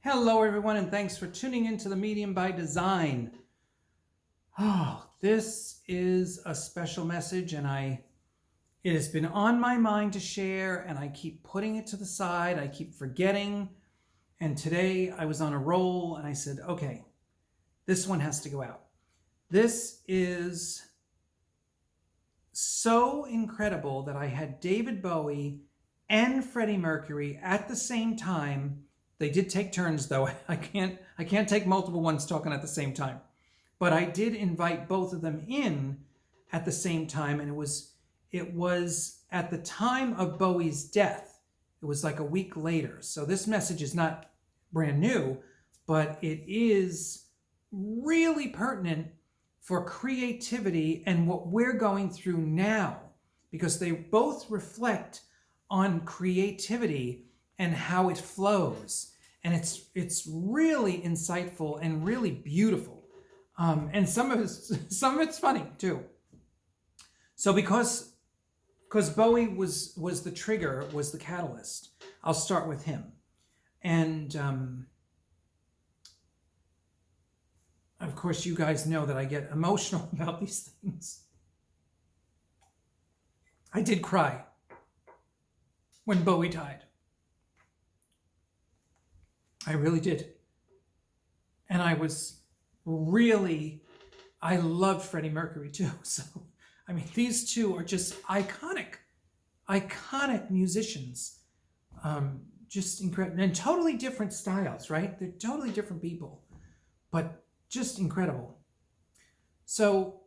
Hello, everyone, and thanks for tuning in to the Medium by Design. Oh, this is a special message, and it has been on my mind to share, and I keep putting it to the side. I keep forgetting, and today I was on a roll, and I said, okay, this one has to go out. This is so incredible that I had David Bowie and Freddie Mercury at the same time. They did take turns, though. I can't take multiple ones talking at the same time. But I did invite both of them in at the same time, and it was at the time of Bowie's death. It was like a week later. So this message is not brand new, but it is really pertinent for creativity and what we're going through now, because they both reflect on creativity and how it flows. And it's really insightful and really beautiful. And some of it's funny too. So because Bowie was the trigger, was the catalyst, I'll start with him. And of course, you guys know that I get emotional about these things. I did cry when Bowie died. I really did. And I loved Freddie Mercury too. So, I mean, these two are just iconic musicians. Just incredible. And totally different styles, right? They're totally different people, but just incredible. So,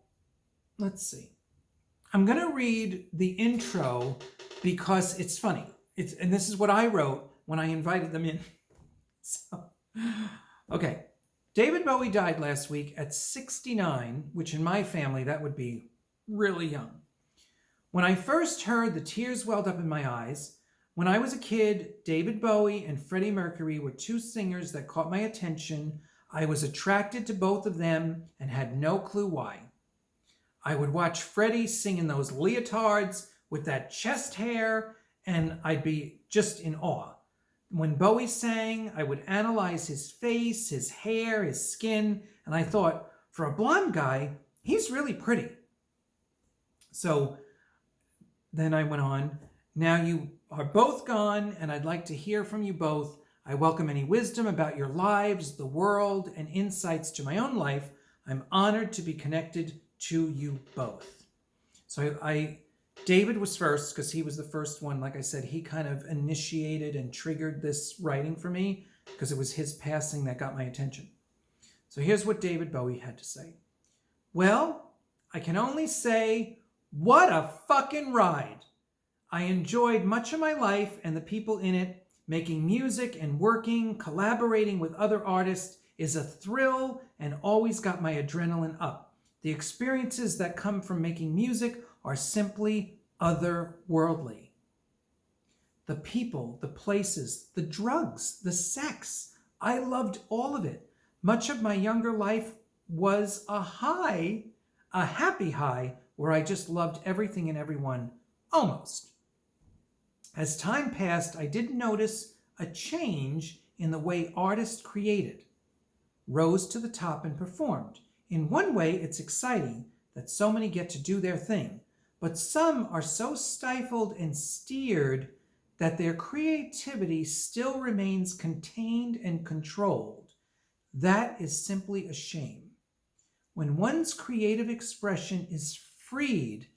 let's see. I'm going to read the intro because it's funny. And this is what I wrote when I invited them in. So, okay. David Bowie died last week at 69, which in my family, that would be really young. When I first heard, the tears welled up in my eyes. When I was a kid, David Bowie and Freddie Mercury were two singers that caught my attention. I was attracted to both of them and had no clue why. I would watch Freddie sing in those leotards with that chest hair, and I'd be just in awe. When Bowie sang, I would analyze his face, his hair, his skin, and I thought, for a blonde guy, he's really pretty. So then I went on, now you are both gone, and I'd like to hear from you both. I welcome any wisdom about your lives, the world, and insights to my own life. I'm honored to be connected to you both. So David was first because he was the first one. Like I said, he kind of initiated and triggered this writing for me because it was his passing that got my attention. So here's what David Bowie had to say. Well, I can only say, what a fucking ride. I enjoyed much of my life and the people in it. Making music and working, collaborating with other artists is a thrill and always got my adrenaline up. The experiences that come from making music are simply otherworldly. The people, the places, the drugs, the sex, I loved all of it. Much of my younger life was a happy high, where I just loved everything and everyone, almost. As time passed, I did notice a change in the way artists created, rose to the top and performed. In one way, it's exciting that so many get to do their thing, but some are so stifled and steered that their creativity still remains contained and controlled. That is simply a shame. When one's creative expression is freed,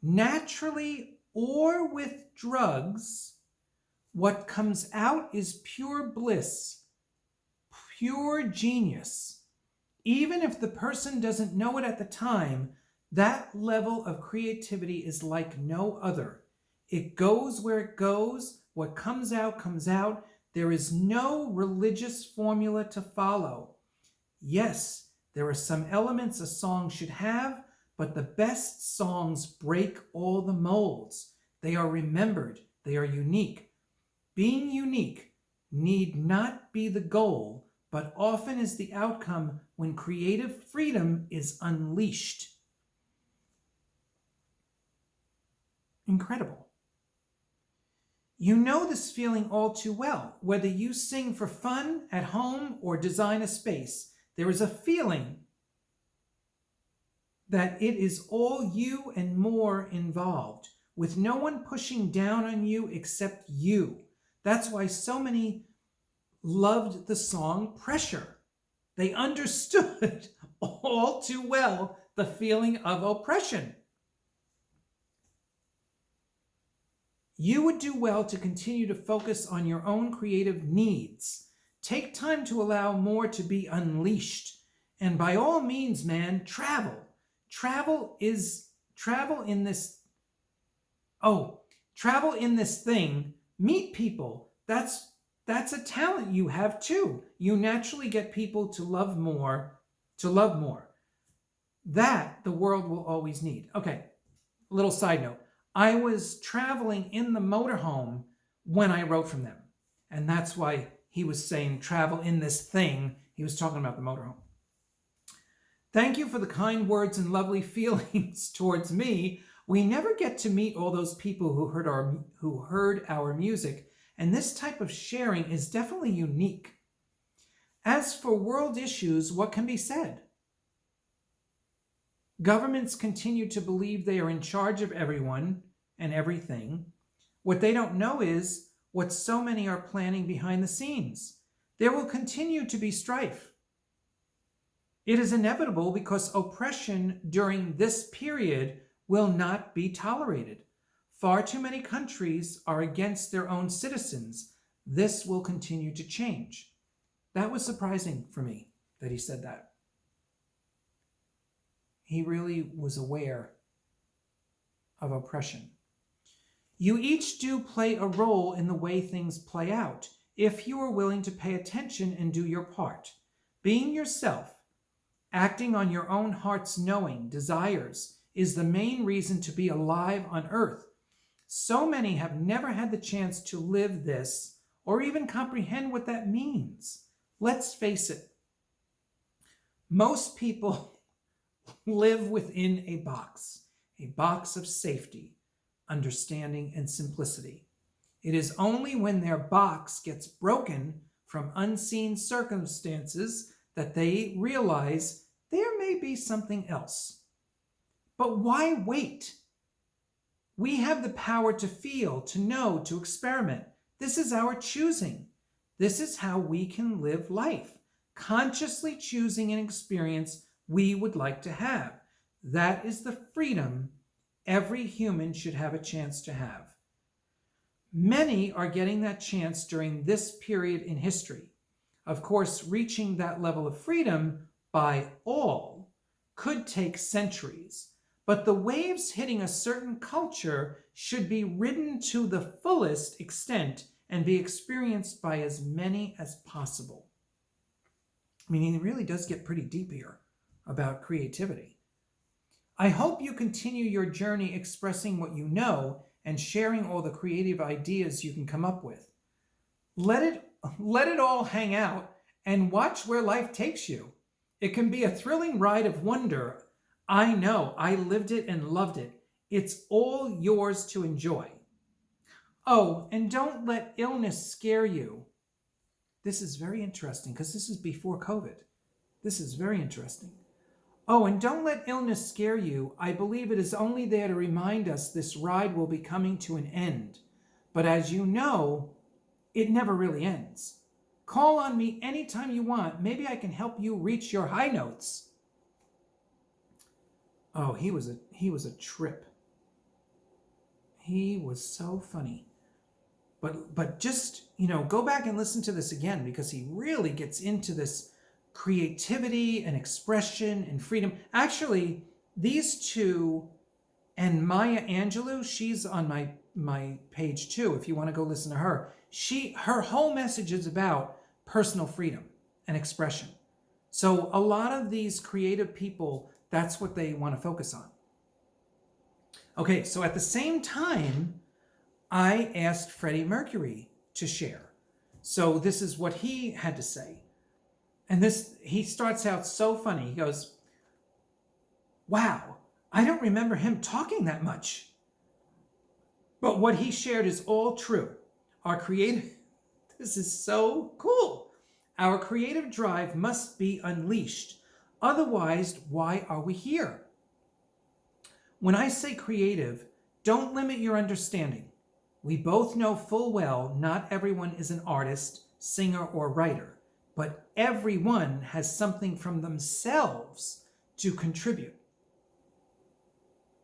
naturally or with drugs, what comes out is pure bliss, pure genius. Even if the person doesn't know it at the time, that level of creativity is like no other. It goes where it goes. What comes out, comes out. There is no religious formula to follow. Yes, there are some elements a song should have, but the best songs break all the molds. They are remembered. They are unique. Being unique need not be the goal, but often is the outcome when creative freedom is unleashed. Incredible. You know this feeling all too well. Whether you sing for fun at home or design a space, there is a feeling that it is all you and more involved, with no one pushing down on you except you. That's why so many loved the song Pressure. They understood all too well the feeling of oppression. You would do well to continue to focus on your own creative needs. Take time to allow more to be unleashed. And by all means, man, travel. Travel in this thing. Meet people. That's a talent you have too. You naturally get people to love more. That the world will always need. Okay, a little side note. I was traveling in the motorhome when I wrote from them. And that's why he was saying travel in this thing. He was talking about the motorhome. Thank you for the kind words and lovely feelings towards me. We never get to meet all those people who heard our music, and this type of sharing is definitely unique. As for world issues, what can be said? Governments continue to believe they are in charge of everyone and everything. What they don't know is what so many are planning behind the scenes. There will continue to be strife. It is inevitable because oppression during this period will not be tolerated. Far too many countries are against their own citizens. This will continue to change. That was surprising for me that he said that. He really was aware of oppression. You each do play a role in the way things play out, if you are willing to pay attention and do your part. Being yourself, acting on your own heart's knowing, desires, is the main reason to be alive on earth. So many have never had the chance to live this or even comprehend what that means. Let's face it. Most people live within a box of safety, understanding, and simplicity. It is only when their box gets broken from unseen circumstances that they realize there may be something else. But why wait? We have the power to feel, to know, to experiment. This is our choosing. This is how we can live life, consciously choosing an experience we would like to have. That is the freedom every human should have a chance to have. Many are getting that chance during this period in history. Of course, reaching that level of freedom by all could take centuries, but the waves hitting a certain culture should be ridden to the fullest extent and be experienced by as many as possible. I mean, it really does get pretty deep here about creativity. I hope you continue your journey expressing what you know and sharing all the creative ideas you can come up with. Let it all hang out and watch where life takes you. It can be a thrilling ride of wonder. I know, I lived it and loved it. It's all yours to enjoy. Oh, and don't let illness scare you. This is very interesting because this is before COVID. This is very interesting. Oh, and don't let illness scare you. I believe it is only there to remind us this ride will be coming to an end. But as you know, it never really ends. Call on me anytime you want. Maybe I can help you reach your high notes. Oh, he was a trip. He was so funny. But just, go back and listen to this again because he really gets into this creativity and expression and freedom. Actually, these two and Maya Angelou, she's on my page too, if you want to go listen to her. Her whole message is about personal freedom and expression. So a lot of these creative people, that's what they want to focus on. Okay, so at the same time, I asked Freddie Mercury to share. So this is what he had to say. And he starts out so funny. He goes, wow, I don't remember him talking that much. But what he shared is all true. Our creative, this is so cool. Our creative drive must be unleashed. Otherwise, why are we here? When I say creative, don't limit your understanding. We both know full well not everyone is an artist, singer, or writer, but everyone has something from themselves to contribute.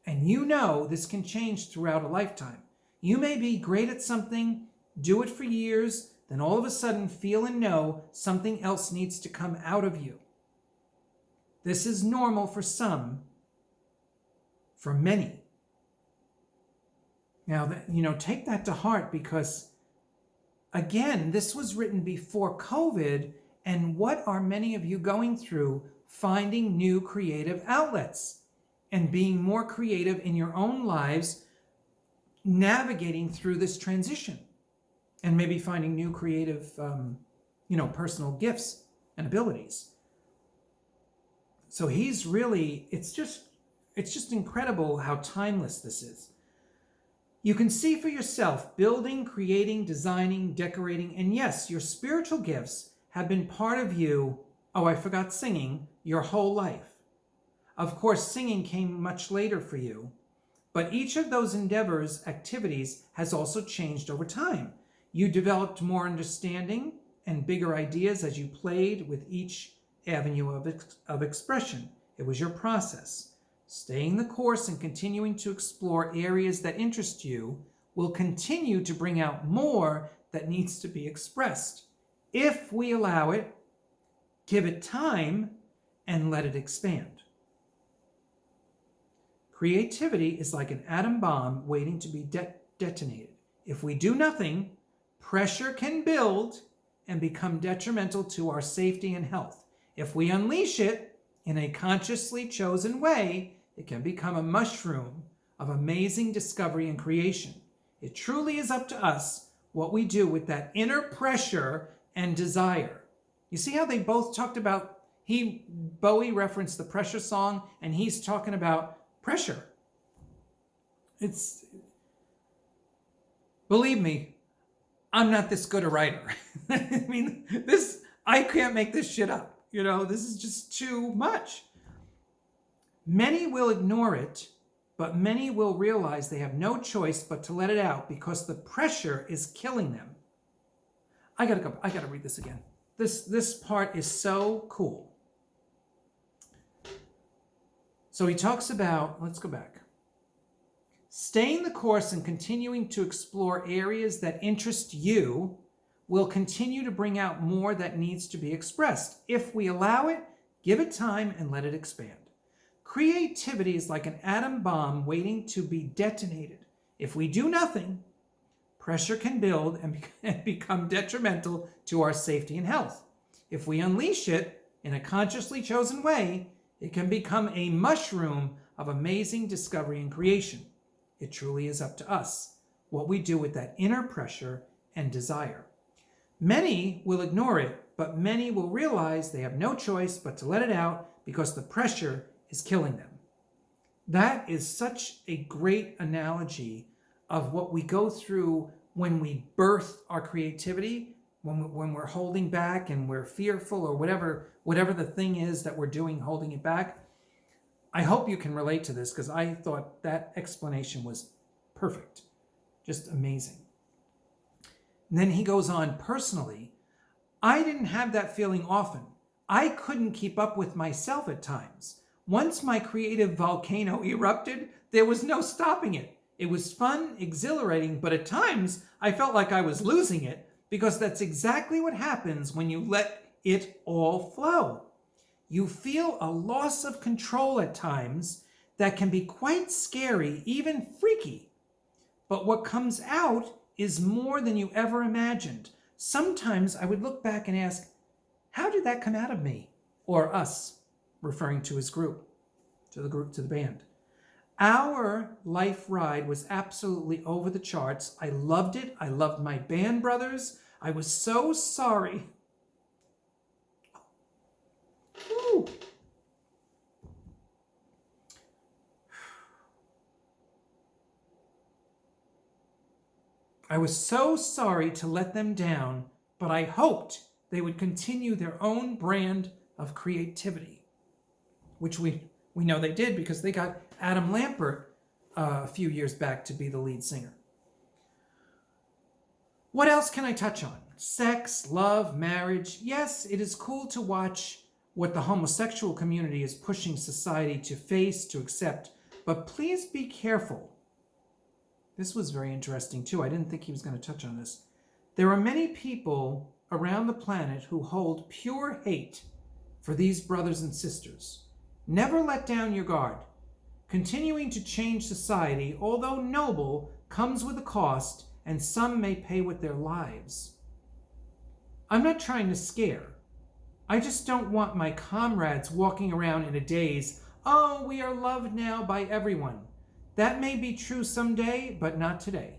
And you know this can change throughout a lifetime. You may be great at something, do it for years, then all of a sudden feel and know something else needs to come out of you. This is normal for some, for many. Now, take that to heart, because, again, this was written before COVID, and what are many of you going through? Finding new creative outlets and being more creative in your own lives, navigating through this transition, and maybe finding new creative, personal gifts and abilities. So he's really, it's just incredible how timeless this is. You can see for yourself, building, creating, designing, decorating, and yes, your spiritual gifts have been part of you, singing, your whole life. Of course, singing came much later for you, but each of those endeavors, activities, has also changed over time. You developed more understanding and bigger ideas as you played with each avenue of expression. It was your process. Staying the course and continuing to explore areas that interest you will continue to bring out more that needs to be expressed. If we allow it, give it time, and let it expand. Creativity is like an atom bomb waiting to be detonated. If we do nothing, pressure can build and become detrimental to our safety and health. If we unleash it in a consciously chosen way, it can become a mushroom of amazing discovery and creation. It truly is up to us what we do with that inner pressure and desire. You see how they both talked about, Bowie referenced the Pressure song, and he's talking about pressure. Believe me, I'm not this good a writer. I can't make this shit up. This is just too much. Many will ignore it, but many will realize they have no choice but to let it out because the pressure is killing them. I gotta read this again. This part is so cool. So he talks about, let's go back. Staying the course and continuing to explore areas that interest you will continue to bring out more that needs to be expressed. If we allow it, give it time, and let it expand. Creativity is like an atom bomb waiting to be detonated. If we do nothing, pressure can build and become detrimental to our safety and health. If we unleash it in a consciously chosen way, it can become a mushroom of amazing discovery and creation. It truly is up to us what we do with that inner pressure and desire. Many will ignore it, but many will realize they have no choice but to let it out because the pressure is killing them. That is such a great analogy of what we go through when we birth our creativity, when we're holding back and we're fearful or whatever the thing is that we're doing, holding it back. I hope you can relate to this because I thought that explanation was perfect. Just amazing. And then he goes on, personally, I didn't have that feeling often. I couldn't keep up with myself at times. Once my creative volcano erupted, there was no stopping it. It was fun, exhilarating, but at times I felt like I was losing it because that's exactly what happens when you let it all flow. You feel a loss of control at times that can be quite scary, even freaky. But what comes out is more than you ever imagined. Sometimes I would look back and ask, how did that come out of me? Or us, referring to his group, to the band. Our life ride was absolutely over the charts. I loved it. I loved my band brothers. I was so sorry. Whew. I was so sorry to let them down, but I hoped they would continue their own brand of creativity, which we know they did because they got Adam Lambert a few years back to be the lead singer. What else can I touch on? Sex, love, marriage. Yes, it is cool to watch what the homosexual community is pushing society to face, to accept, but please be careful. This was very interesting too. I didn't think he was going to touch on this. There are many people around the planet who hold pure hate for these brothers and sisters. Never let down your guard. Continuing to change society, although noble, comes with a cost, and some may pay with their lives. I'm not trying to scare. I just don't want my comrades walking around in a daze. Oh, we are loved now by everyone. That may be true someday, but not today.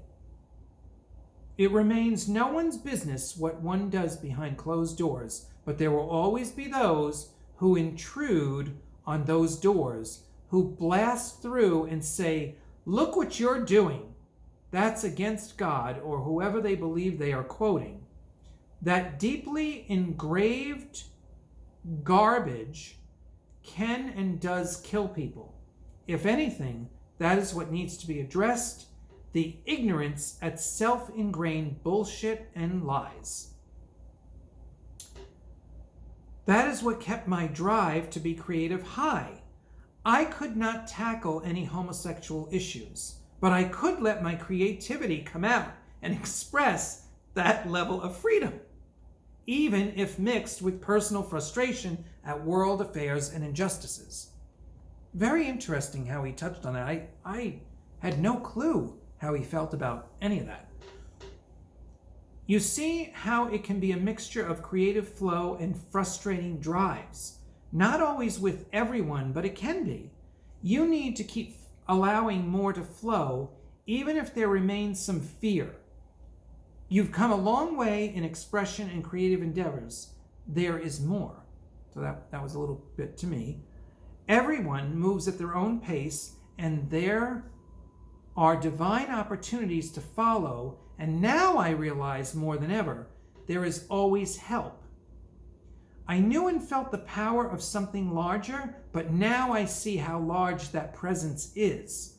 It remains no one's business what one does behind closed doors, but there will always be those who intrude on those doors, who blast through and say, "Look what you're doing. That's against God," or whoever they believe they are quoting. That deeply engraved garbage can and does kill people. If anything, that is what needs to be addressed, the ignorance at self-ingrained bullshit and lies. That is what kept my drive to be creative high. I could not tackle any homosexual issues, but I could let my creativity come out and express that level of freedom, even if mixed with personal frustration at world affairs and injustices. Very interesting how he touched on that. I had no clue how he felt about any of that. You see how it can be a mixture of creative flow and frustrating drives. Not always with everyone, but it can be. You need to keep allowing more to flow, even if there remains some fear. You've come a long way in expression and creative endeavors. There is more. So that was a little bit to me. Everyone moves at their own pace, and there are divine opportunities to follow. And now I realize more than ever, there is always help. I knew and felt the power of something larger, but now I see how large that presence is.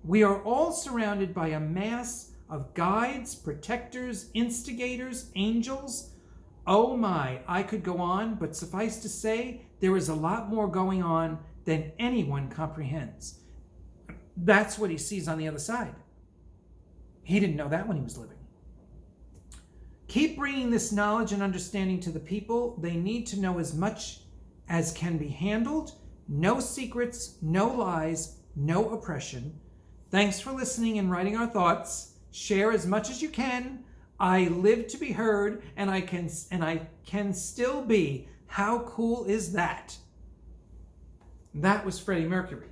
We are all surrounded by a mass of guides, protectors, instigators, angels. Oh my, I could go on, but suffice to say, there is a lot more going on than anyone comprehends. That's what he sees on the other side. He didn't know that when he was living. Keep bringing this knowledge and understanding to the people. They need to know as much as can be handled. No secrets, no lies, no oppression. Thanks for listening and writing our thoughts. Share as much as you can. I live to be heard, and I can still be. How cool is that? That was Freddie Mercury.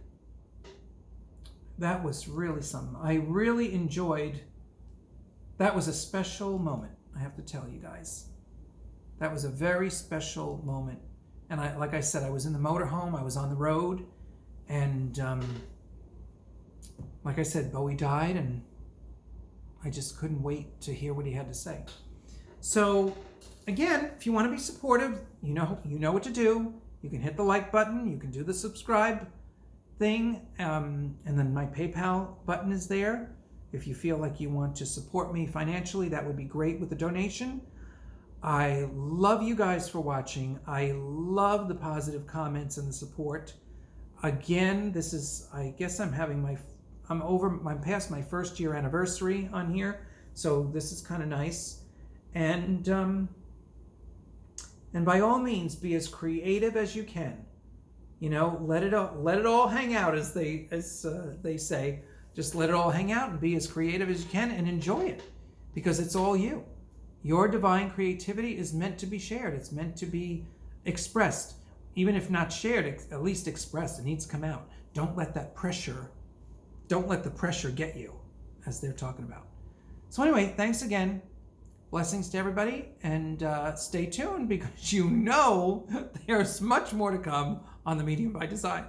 That was really something. I really enjoyed. That was a special moment, I have to tell you guys. That was a very special moment. And like I said, I was in the motorhome, I was on the road, and like I said, Bowie died, and I just couldn't wait to hear what he had to say. So again, if you want to be supportive, you know what to do. You can hit the like button, you can do the subscribe thing, and then my PayPal button is there. If you feel like you want to support me financially, that would be great with a donation. I love you guys for watching. I love the positive comments and the support. Again, this is, I guess I'm past my first year anniversary on here, so this is kind of nice. And by all means, be as creative as you can. Let it all hang out, as they say. Just let it all hang out and be as creative as you can and enjoy it, because it's all you. Your divine creativity is meant to be shared. It's meant to be expressed. Even if not shared, at least expressed. It needs to come out. Don't let the pressure get you, as they're talking about. So anyway, thanks again. Blessings to everybody, and stay tuned, because there's much more to come on The Medium by Design.